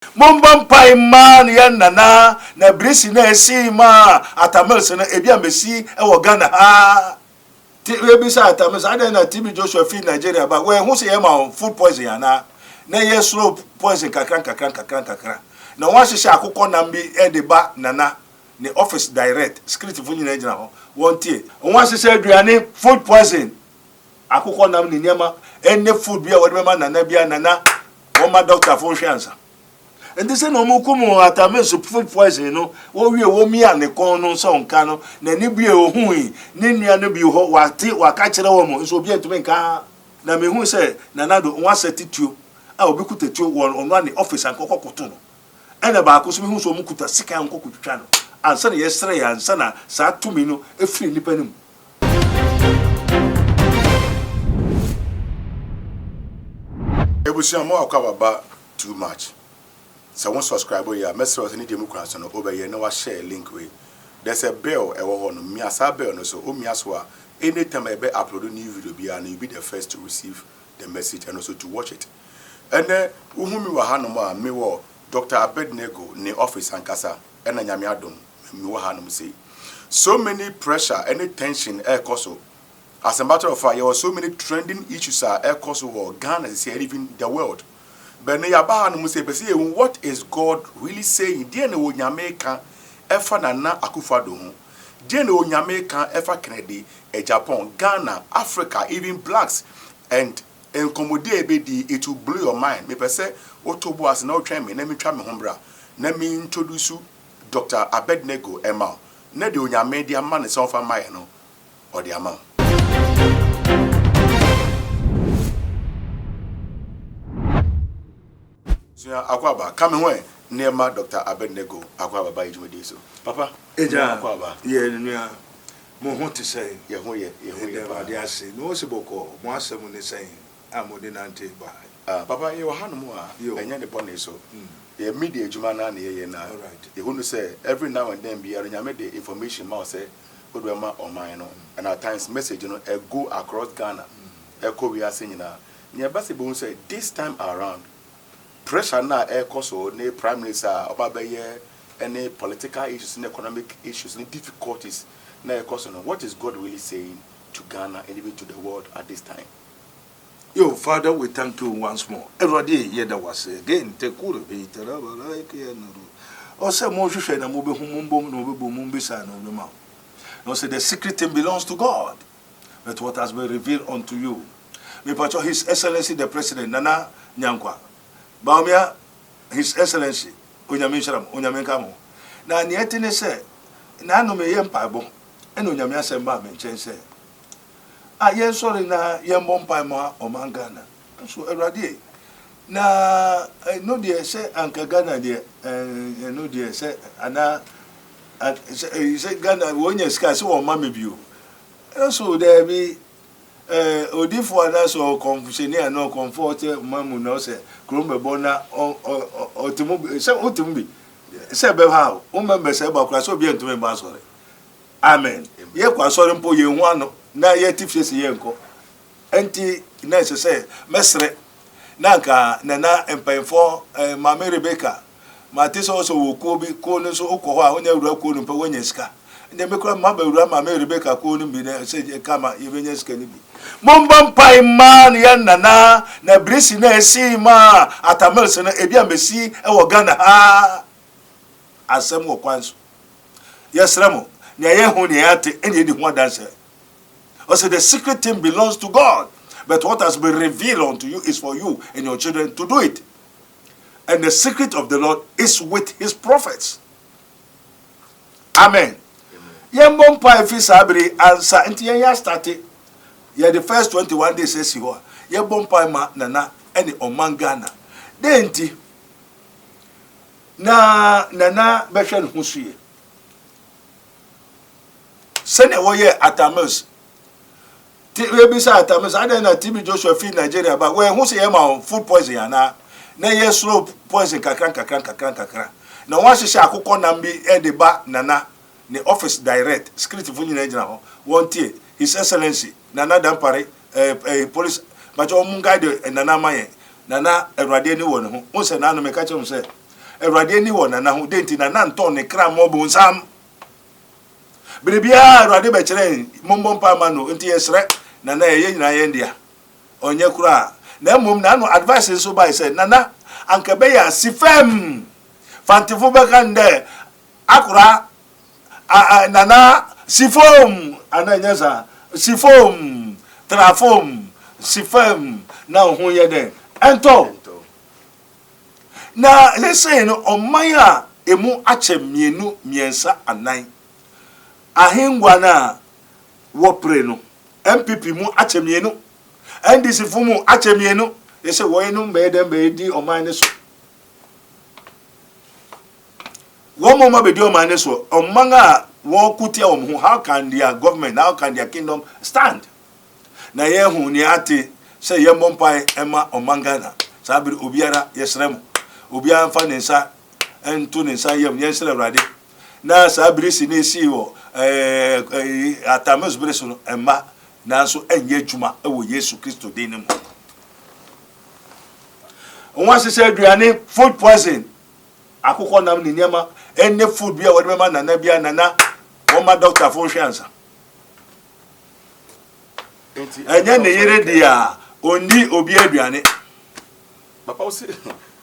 Mombam pai man yan nana na brisi na esi ma Attamils na ebi ambesi e wo Ghana ha ti ebi sa Attamils ada na TB Joshua fi Nigeria ba we hu se ye ma food poison yana na ye slow poison kakran na wa hye akukọ na mbi e de ba nana ne office direct script fu nyina gina ho won tie wa hye aduane food poison akukọ na ni nyama enne food bia wo de ma nana bia nana wo ma doctor fu hwansa. And this is no more common Attamils food poison, no. What we will me and the corner son cano, then you be a hui, Nini and be what catch a woman, so be to make a. Now, me who say, Nanado once a tissue, I will be put a 2 1 on one the office and cocotuno. And about who's so mukuta sick and cocoa channel. And son yesterday and sana sat to me no a free independent. It was your more cover too much. So one subscriber here, message any Democrats on over here. Now I share link with. There's a bell. I want me as a bell. So me as well. Anytime I upload a new video, and you'll be the first to receive the message and also to watch it. And then whom we were hanoma me war Dr. Abednego ne office and casa and a nyamiadum me wa hanum say. So many pressure, any tension, air coso. As a matter of fact, there were so many trending issues air coso or Ghana is here even the world. But what is God really saying? Dear no Yamaica, Efa Nana Akufado, dear no Yamaica, Efa Kennedy, Japan, Ghana, Africa, even blacks, and commodate bedi, it will blow your mind. Me per se, Otobo as no train me, let me try me hombra. Let me introduce you Dr. Abednego Emma. Nedo Yamedia man is off a mile or the amount. Akwaba coming when near my Dr. Abednego Akwaba by Judiso. Papa, Akwaba, yeah, more what to say, yeah, say, no Siboko, more someone saying, I'm more than anti by. Papa, you are more, you and the pony so. The media Jumana near now, right. You wouldn't say every now and then be a the information mouse say, good or mine, and at times message, a go across Ghana. Echo we are saying now. Near Bassy say, this time around. Pressure na air coso, ne prime minister, Obabaye, any political issues, and economic issues, and difficulties. Na air coso. What is God really saying to Ghana and even to the world at this time? Yo, Father, we thank you once more. Every day, yeah, that was again. Take good of it. Also, more you said, I'm moving home, no bumbisa, no mouth. No, say the secret thing belongs to God, but what has been revealed unto you. Me pacho His Excellency the President Nana Nyankwa. Baumia, His Excellency, Unyamisharam, Unyamenkamo. Na nietine se, na no me yempabo, and Unyamia Semba mention. Ah, yes, sorry, na yembompa ma o mangana. So, eradi. Na, no dear say, Anka Ghana dear, and no dear say, Anna, say Ghana, when you scarce or mammy view. Also, there be. Odifo ana so confusion and no comfort mamu no say krombe bona o timu say otimbi say be how o member say ba kura so bi entumi ba sore amen ye kwa sore mpo ye hu ano na ye tifese ye nko enti na say mesre na ka na empenfo mama Rebecca matisa also wo ko bi ko no so okọ ho a onya wura ko no mpa wonya sika nde mekura mama wura mama Rebecca ko no bi na say kama ye benya sika ni bi Mombam pai man yan nana na brisi na esi ma Attamils na ebi ambesi e wo Ghana ha asem wo kwanso yesremo na ye hu ne ate eni di hu adanse. Also the secret thing belongs to God, but what has been revealed unto you is for you and your children to do it. And the secret of the Lord is with his prophets. Amen. Yembom pai fi sabri ansa enti ya started. Yeah, the first 21 days says you are. Yeah, bompa ma nana any omangana. Denti na nana beshen husuye. Sene woye Attamils. We be sa Attamils. I don't know TB Joshua fi Nigeria, but when who say ma food poison yana. Na ye slow poison kakran. Na wan se akukọ na mbi e de ba nana ne office direct script fu nyina gina ho. Won tie His Excellency Nana Dampare police but munga de nana maye nana erwade ni won ho. Won se na no me ka chem se Awurade ni wɔ nana ho denti nana ntɔn ne kra mo bonsam Biribia Awurade be kyerɛ mombɔ mpa ma no nti yɛsrɛ nana yɛ nyina yɛ ndia onye kura na mmom na no advice so by say nana anka be ya sifem fantifo be kan de akura nana sifom ananyesa sifom trafom sifem na ho ye de ento na listen no omaya emu ache mienu miensa anan ahengwa na wo pre no MPP mu ache mienu NDC fumu ache mienu yese wo enu mbe dem be di oman ne so wo mo ma be di oman ne so oman a wo kutia wo ho how can their government how can their kingdom stand na ye hu ni ate se ye mbompai ema omangana sabiri obiara yesrem obiara mfa ne nsa ento ne nsa yem yesrem Awurade na sabiri si ne si wo atamus breso no ema nanso enye djuma ewo Yesu Kristo din mu onwa sese aduane food poison akoko nam ni nyama enne food bia wode mema nana bia nana wo ma doctor fo hwansa enye ne yire dia oni obi aduane papa o se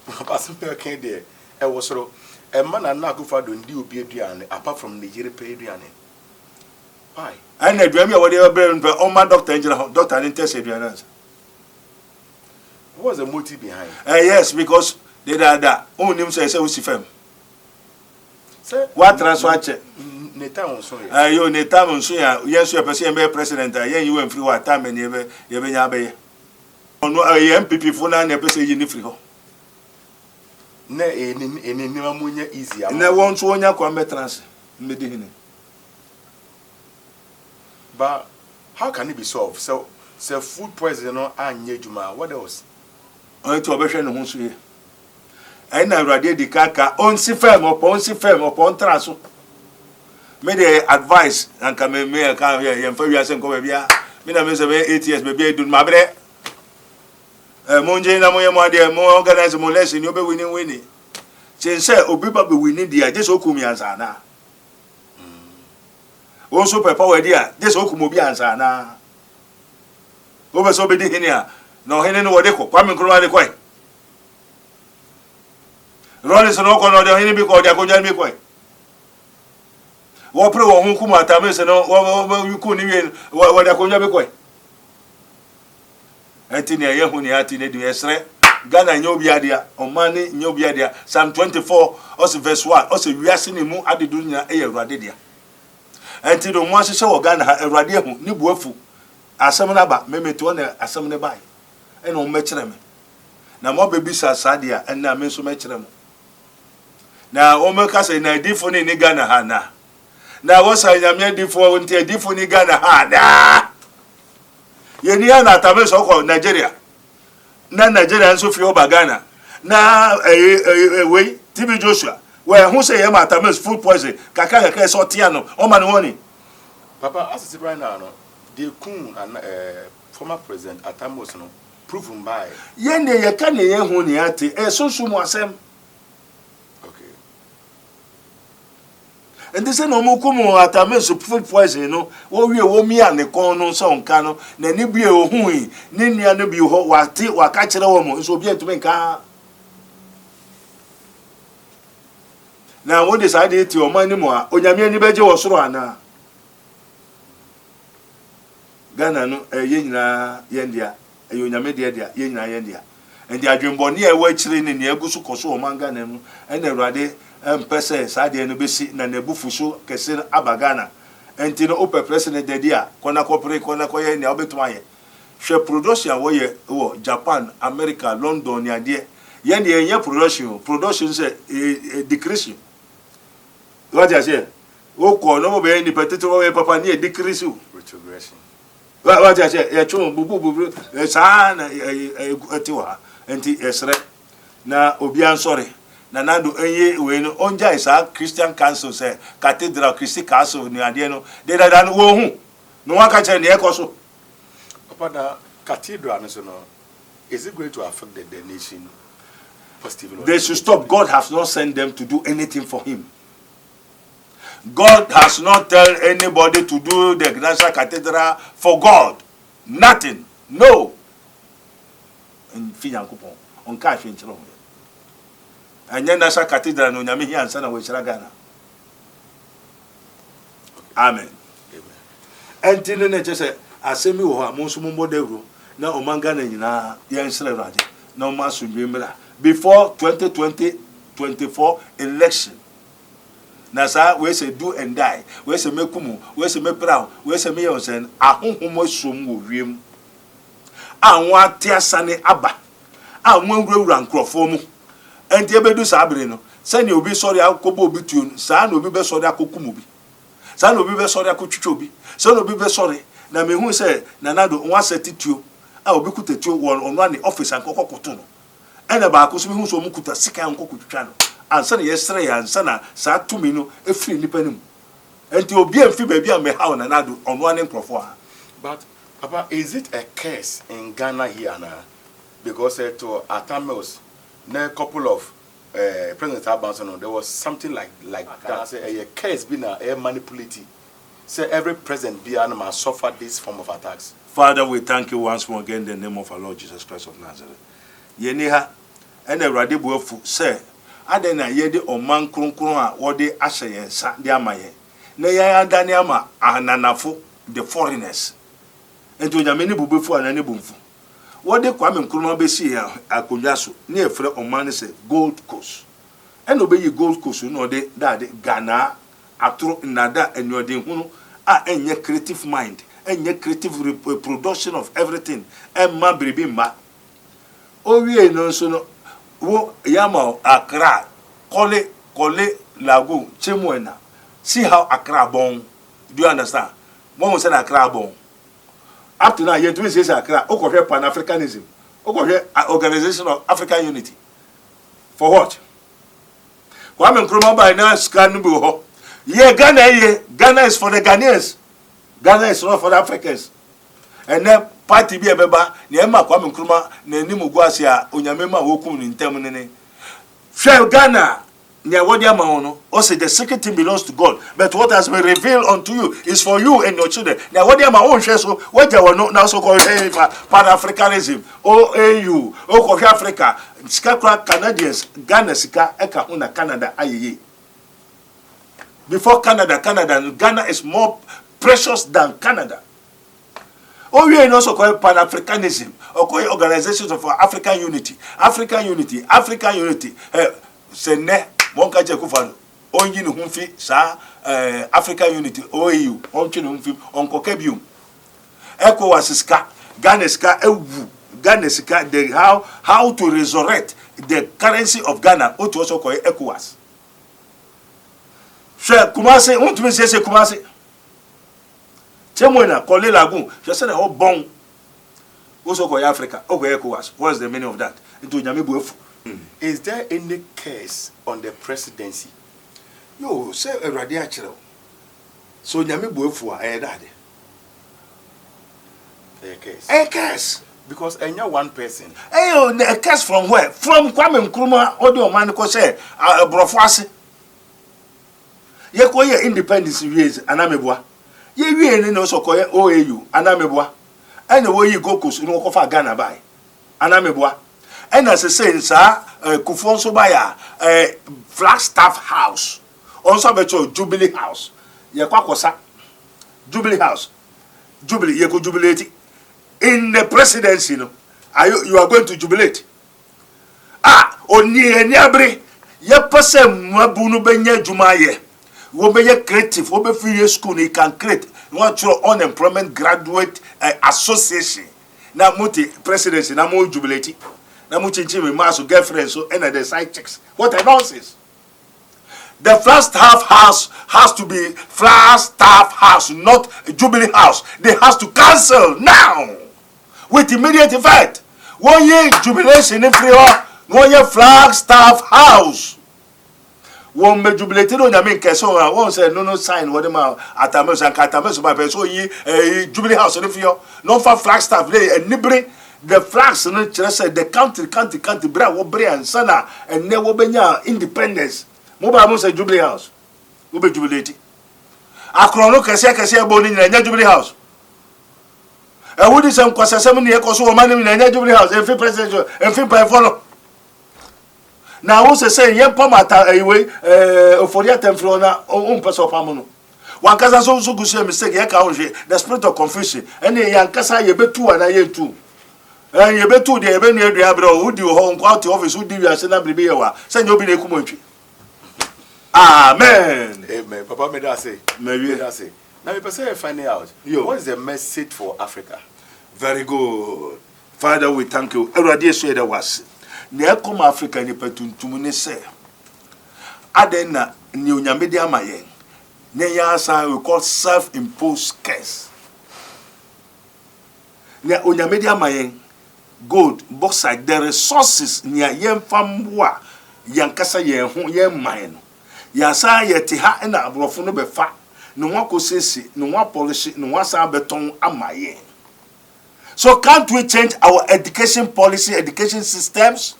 papa se pe kan de e wo soro e ma nana akufa do ndi obi aduane apart from the yire pe aduane why and aduane bia wode brain pe o ma doctor njira doctor ni test aduane what was the motive behind? Yes, because they that only him say usifem. Say what transfer check? Neta onso ya. Yo neta onso ya. Yes, you person be president. Yen you en free what time and ye be nya be. Ono MPP fo na na person yi ni free ho. Na eni ma munya easy am. Na won so onya kwa trans. Mmedi hini. But how can it be solved? So food poisoning no anye juma. What else? Onto obehwe ne ho so ye. Ai na Awurade di kaka onsi fem upon transo. Me dey advice anka me ka ye mfa wiase nko ba bia. Me na me se be 8 years be bia dun mabre. Monje na mo ye mo ade mo organize mo lesson you be winning. Say obi ba be winning dia just okumi ansa na. Won so papa we dia just okumobi ansa na. Wo be so be di hini a no hene no wode ko kwame nkruma de kwai Rollins no ko no de hene bi ko de akonya mi kwai wo pre wo hu kuma atame se no wo ku ni wi wo de akonya bi kwai enti ne ye hu ni ati ne du esre Ghana nyobi adia omani nyobi adia Psalm 24 also verse 1 also wiase ni mu adedu nya e Awurade dia enti do mo ahye wo Ghana ha Awurade hu ni buafu asem na ba memeto na asem ne bai ena o mekere me na mo bebisa sadia ena me so mekere mo na o meka se na difo ni Ghana ha na wo sa nyame difo nti difo ni Ghana ha na ye ni na tabe so ko Nigeria na Nigeria nso fi oba Ghana na we TB Joshua we hu se ye ma tabe food poison kaka so tia no o ma no woni papa as it right now no the kun and former president Attah no proven by yende ye ka ne ye hu ni ate sunsu mu asem okay and this no mu kumu Attah food poison no wo wie wo mi ane kon no so nka no na ni bie ohun yi ni nua no bi ho wate waka kire wo mo so obi entumi nka na wo decide ti o man ni mo a onyame ani beje wo soro ana Ghana no ye nyina yendia onyame dia ye nyina yendia endi adwembo ne e wa kire ne ne agusu koso o man Ghana mu ena Awurade empese saade no besi na nebufuso kese abagana enti no open president dia kona kopre kona koye ne obeto aye hwe production wo ye wo Japan America London ne ade ye ne ye production se decrease what you say o ko no mo be ni petete wo papa ne decrease retrogression what you say ye chun bubu sa na etiwa enti esre na obi ansori na nado enye we no onja isa Christian Council say Cathedral Christian Council ni ade no de da no wo hu no waka che ne ekoso papa na cathedral no so no is it going to affect the nation They should stop. God has not sent them to do anything for him. God has not tell anybody to do the National Cathedral for God. Nothing. No. And Finyankupon on cash in Chilom. And then National Cathedral no Yami and Sana Ghana. Amen. And then just say, Asemi wa Monsumbo Degro, na Omangana na Yansela Radi, no Masu Bimela. Before 2024 election. Nasa we say do and die. We say mekumu, we say me proud, we say me yonsen ahonhomo som wo wiem. Anwa tiasane aba. Anwa nwura nkrofo mu. Enti ebedu sa abere no. Se ne obi sori akobo obi tuo, sa na obi be sori akokumu bi. Sa na obi be sori akotwitwo bi. Sa na obi be sori na mehu se nanado nwa setituo. A obi kutetuo won ono ani office ankoko koto no. Ena ba akoso mehu so mukuta sika ankoko twitwa no. Ansana yesre ya ansana sa tumi no efiri nipa nim enti obi amfi ba bia me hawo na nado ono ane nkrofo ha. But Papa, is it a curse in Ghana here now? Because to Attah a couple of President Abanson, there was something like that. Say a curse being a manipulative. Say every president be animal suffer this form of attacks. Father, we thank you once more again in the name of our Lord Jesus Christ of Nazareth. Yeniha ene rade boafu say adena yede oman kronkron a wode ahye sa de amaye na ya adane ama ananafo the foreigners ento nyame ne bubefu anane bumfu wode kwame nkroma besi ya akonwa so ne efre oman se Gold Coast eno be yi Gold Coast no de dade Ghana atro nada enode hunu a enye creative mind enye creative reproduction of everything emma bribi ma owie no so no wo yama Accra Kole Lagoon Chimwena. See how Accra born. Do you understand? One said Accra born. Up to now, you do say Accra. Okay, Pan-Africanism. Okay, Organization of African Unity. For what? Kwame Nkrumah by now scan bo. Yeah, Ghana is for the Ghanaians. Ghana is not for the Africans. And then party be beba ne ma Kwame Nkrumah na nimu guasia onyamema wokum ni ntem ne Shell Ghana nya wodi ama hono o say the secret thing belongs to God, but what has been revealed unto you is for you and your children. Nya wodi ama on hwe so waja wono na so called Pan-Africanism OAU o ko Africa skakra Canadians Ghana sika eka ho na Canada ayeye. Before Canada Ghana is more precious than Canada. Oh, we are also called Pan-Africanism, or called Organizations of African Unity. African Unity. Sene, Monka Jekufano, Onyin Humfi, Sa, African Unity, OAU, Onchin Humfi, Onkokebium. Echo Wasiska, Ganeska, Ganeska, how to resurrect the currency of Ghana, or to also call it ECOWAS. Sir, Kumase, want to say Kumase. Chemwena, Kole Lagoon, just said a whole bone. Also, go Africa, ECOWAS. What's the meaning of that? Is there any case on the presidency? Yo, say a radiature. So, Yami Buefu, I daddy. A case. A case. Because I know one person. Hey, a case from where? From Kwame Nkrumah, Audio Maniko say, Brofwasi. Ye koye independence years, Anamebwa. Ye we no so koye OAU anamebwa ene wo yi gokos no ko fa Ghana bai anamebwa ena se say nsa Kufon so baya Flagstaff House onso becho Jubilee House ye kwakosa Jubilee House Jubilee ye ko jubilate in the presidency no you are going to jubilate oni eni abre ye pese mabu no benya djuma ye wo be creative wo be free school you can create what your unemployment graduate association na muti presidency na mo jubilate na mo chinchi me maso girlfriend so and the side checks what a nonsense. The Flagstaff House has to be Flagstaff House, not Jubilee House. They has to cancel now with immediate effect. 1 year jubilation in free 1 year Flagstaff House. One me jubilated on Yamin Keso, one said no sign what about Attah and Katames by Peso Jubilee House in the no for Flagstaff lay a nibri The flags no say the country bra wo bre ansana and ne wo benya independence. Mo ba mo say Jubilee House. Wo be jubilate. Akron no kese bo ni nya Jubilee House. E wodi sem kwasasem ne ekoso wo man ni nya Jubilee House. Enfi president enfi by follow. Na wo say yen pamata ewe ofori atemfro na o person pam no. One kasa so gusu mistake ye ka onhwe the spirit of confusion ene yan kasa ye betu ana ye tu. And you betu de ebe ne adua bro who di ho nko out office who di wiase na bribe ye wa say nyo bi na eku montwi. Amen. Amen. Papa me da say. Me da say. Now we person find out. What is the message for Africa? Very good. Father, we thank you. Erade so there was. Na ekom Africa ni patuntum ne say. Aden na ni onyame de amayen. Na ya san we call self-imposed curse. Na onyame de amayen gold, bauxite, the resources near yen famwa, yankasa yen hon yen mine. Yasa yeti ha na abrofo no befa, no one kosesi, no one polish, no one sa beton amayen. So can't we change our education policy, education systems?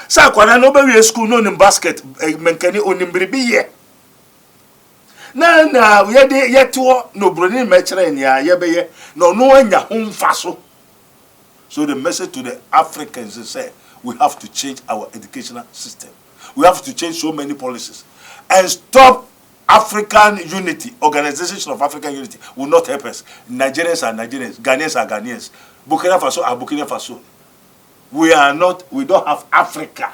Sa kwana no be we school no in basket, menkani onimbribi ye. Na we de yeto no broni mechere nya ye be ye, no anya homfa. So the message to the Africans is say we have to change our educational system. We have to change so many policies and stop African unity. Organization of African unity will not help us. Nigerians are Nigerians, Ghanaians are Ghanaians, Burkina Faso are Burkina Faso. We don't have Africa.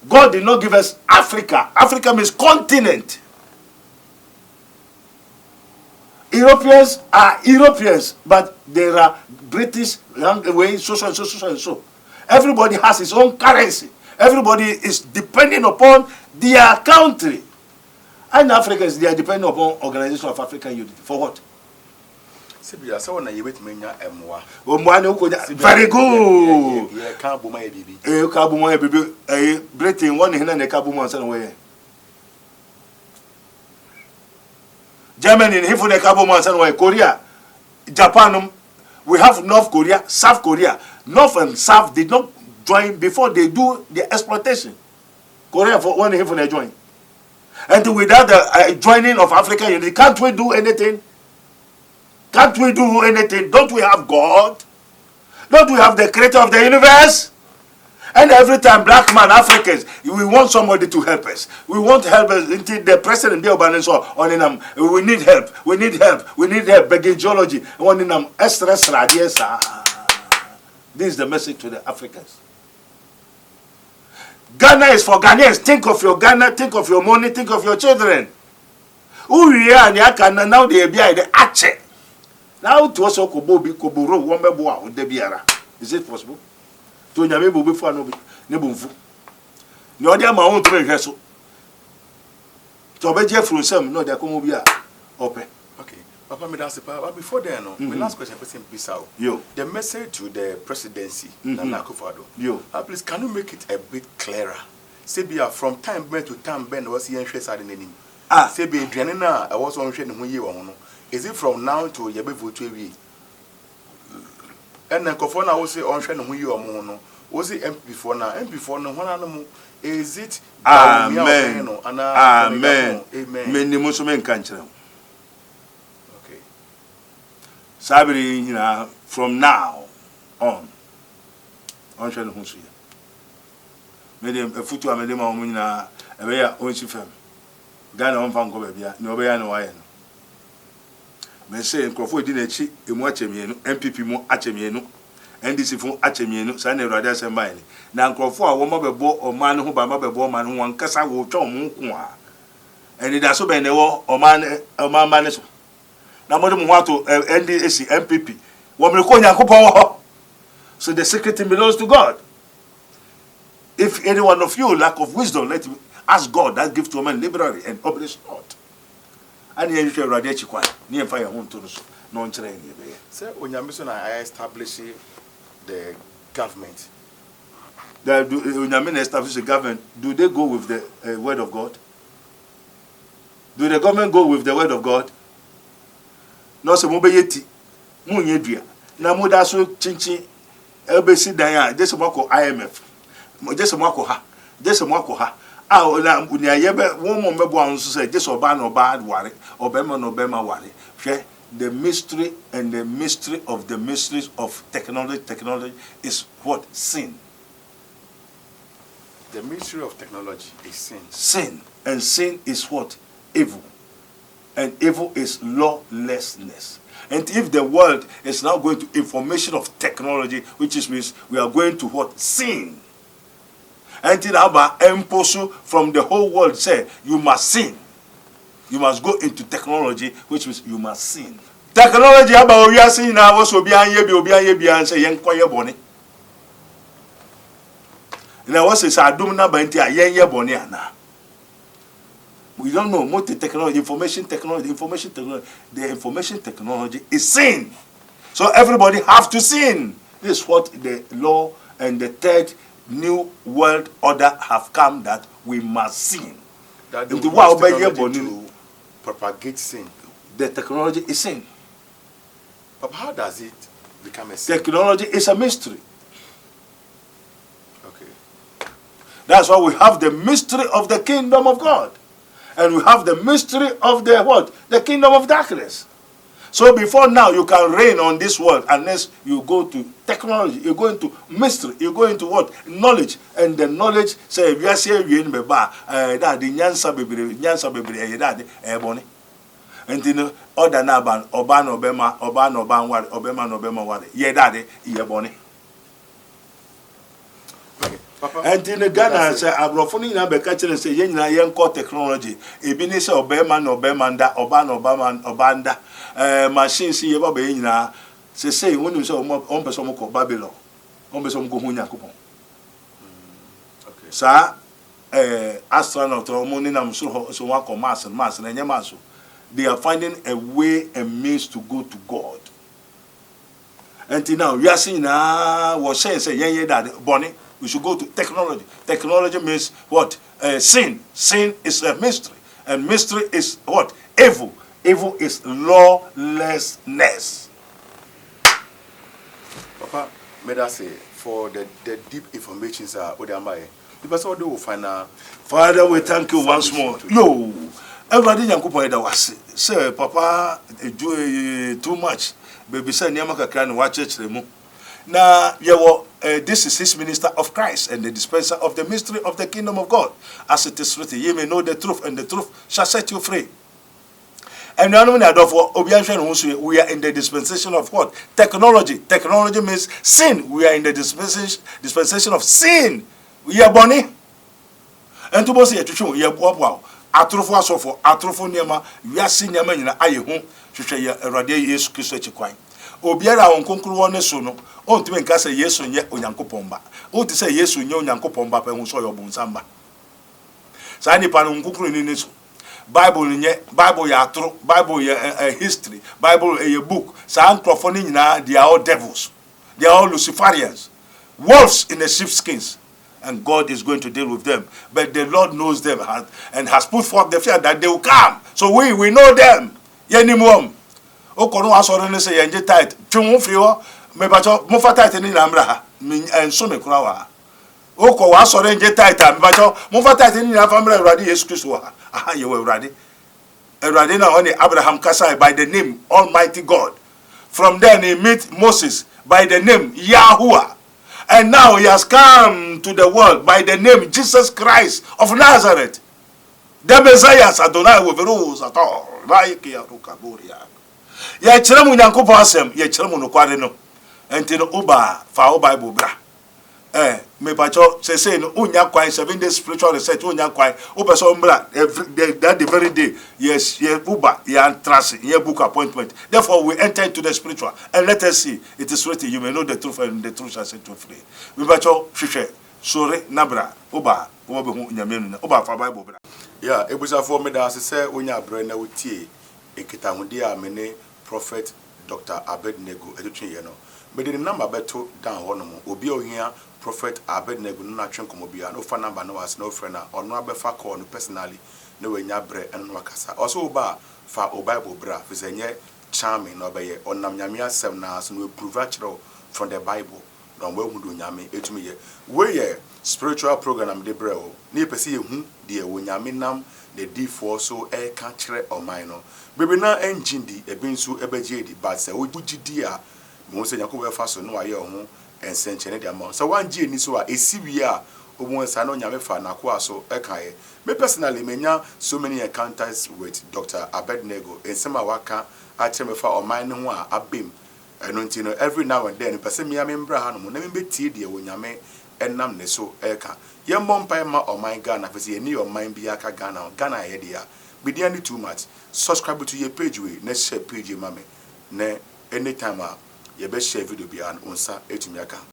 God did not give us Africa. Africa means continent. Europeans are Europeans, but there are British way, so. Everybody has his own currency. Everybody is depending upon their country. And Africans, they are depending upon Organization of African Unity. For what? Very good. Britain, one in the Germany, Korea, Japan, we have North Korea, South Korea. North and South did not join before they do the exploitation. Korea for one here for they join. And without the joining of African unity, can't we do anything? Can't we do anything? Don't we have God? Don't we have the creator of the universe? And every time black man, Africans, we want somebody to help us. We want help us until the president we need help. We need help. We need help. Begging geology. This is the message to the Africans. Ghana is for Ghanaians. Think of your Ghana, think of your money, think of your children. Who we are now they be the Attah. Now to also Koburo, Wambeboa, Debiara. Is it possible? To Nyame before no nebumfu. No dia ma won to be hweso. To be je from some no dia come bia ope. Okay. Papa me that's but before then no, my last question person Bissau. The message to the presidency Nana Akufo-Addo. Please can you make it a bit clearer? Say be from time to time ben was yen hwe sade nanim. Say be aduane na e was on hwe ne ho yi wo no. Is it from now to ye be vote awie? And then Kofo na wo say on hwe ne ho yi wo mo no. Wo say MP for na ho is it Amen. Amen. Many musumen kan kire. Okay. Sabiri from now on hwe ne ho so ye. Me dem afutu amede ma wo nyina e be ya onchi fam. Ghana on fan ko ba bia ne obeya ne waye no. Me say Kofo di na chi emu achemienu MPP mu achemienu NDC fu achemienu sa na Awurade asemba ni na Kofo a wo mabebo oman ho ba mabebo oman ho wan kasa wo twa omo nko a eni da so be ne wo oman ma ne so na mo de mo ato NDC MPP wo me ko Nyankopon ho. So the secret belongs to God. If any one of you lack of wisdom, let him ask God that gives to a man liberally and oblige not. And you should radiate chikwa near fire home to us no train ye. Sir, when you mission I establish the government. When you establish the government, do they go with the word of God? Do the government go with the word of God? no se mo be yeti mo nye dua na mo da so chinchin ebesi dan a je se mo ko IMF mo je se mo ko ha je se mo ko ha na uni ayebe wo mo mebo an so se je se oba na oba ware obema na obema ware hwe the mystery and the mystery of the mysteries of technology is what? Sin. The mystery of technology is sin. Sin. And sin is what? Evil. And evil is lawlessness. And if the world is now going to information of technology, which means we are going to what? Sin. And in our imposture from the whole world say, you must sin. You must go into technology, which means you must sin. Technology about we are seeing now was obi anye and say yen koye boni. Now what says adum na banti a yen boni ana. We don't know multi technology, information technology. The information technology is sin. So everybody have to sin. This is what the law and the third new world order have come, that we must sin. That the technology to propagate sin. The technology is sin. But how does it become a sin? Technology is a mystery. Okay. That's why we have the mystery of the kingdom of God. And we have the mystery of the what? The kingdom of darkness. So before now, you can reign on this world unless you go to technology. You go into mystery. You go into what? Knowledge. And the knowledge say, we are saying we in beba that the nyansa bebere that ebony. And you know, other naban oban wari obema wari. Ye daddy ebony. And in the Ghana say abrofoni na be catch and say yen na yen call technology. E bi ni say obema na obemanda obanda machine si ye ba be nyina say wonu say on person mo ko Babylon. On person go hu Yakobon. Okay. Sa astronaut o mo ni na mso so wa ko Mars na nyama so. They are finding a way and means to go to God. And now we are seeing now what say yen that bonnie. We should go to technology. Technology means what? Sin. Sin is a mystery. And mystery is what? Evil. Evil is lawlessness. Papa, may I say, for the deep information, sir, the person will find out. Father, we thank you once more. Yo, everybody yankupo eda wasi. Say, Papa, do too much. Baby, say, Niamaka can watch it. Now, this is his minister of Christ and the dispenser of the mystery of the kingdom of God. As it is written, ye may know the truth, and the truth shall set you free. And we are in the dispensation of what? Technology. Technology means sin. We are in the dispensation of sin. We are born. And to boss you, you are wow. Atrofo asofo, atrofo niema, we are seeing niema nyina aye hu, hwehwe ye Awurade Yesu Kristo akikwan. Obiara onkonkuru wone so no ontime nka se Yesu nye onyankopon ba oti se Yesu nye onyankopon ba pa hu so yobo nsamba sa ni pa no onkonkuru ni ne so Bible ya atro Bible ya history Bible a book sa ankrofo ni nyina they are all devils, they are all Luciferians, wolves in the sheepskins, and God is going to deal with them. But the Lord knows them and has put forth the fear that they will come. So we know them. Yenimum. Okono asoro ne se yenje tight twon firi ho me bacho mo fa tight ni na mra ha enso me kura wa oko wa asoro yenje tight me bacho mo fa tight ni na family Awurade Yesu Kristo ha aha ye Awurade na oni Abraham kasa by the name Almighty God. From then he meet Moses by the name Yahuwah, and now he has come to the world by the name Jesus Christ of Nazareth, the Messiah. Adonai will be rules at all like Yarukaburia. Ye kyeremu Nyankopon asem ye kyeremu no kware no enti no uba fa Bible bra me pacho say no unya kwan 7 days spiritual research unya kwan opeso mbra that the very day yes ye uba ye antrance ye book appointment. Therefore we enter into the spiritual and let us see. It is written, you may know the truth and the truth shall set you free. Me pacho hwehwe sore nabra uba wo be hu nyamenu na uba fa Bible bra. Yeah, ebusa for me da say unya bra na utie ekita hode a mene Prophet Dr. Abednego edutwe no me the number beto down hono mo obi ohia Prophet Abednego no atwen komobia no fa number no was no friend na ono abefa call no personally no wenya bre eno akasa also ba fa o Bible bra fizenye charming no be onam nyame asem na so no prove actual from the Bible don we hu do nyame etumi ye we ye spiritual program de brɛ o na pese ye hu de wo nyame nam the D4 so ka kire oman no bebe na engine di ebi nso ebeje di but se wo gidi a mo se nyakobo efa so no aye ho ensenchene de amount so wan gi ni so a esiwi a omo nsa no nyame fa na ko aso ekaye me personally menya so many encounters with Dr. Abednego ensema waka a kire me fa oman no ho a abem eno nti no every now and then person me ambra ha no mo na me betie de wo nyame enam ne so eka ye mmompa ma oman Ghana fese ye ni oman bia ka Ghana ye dia be there too much subscribe to your page we na share page mame na anytime a ye be share video bia on sa etumi aka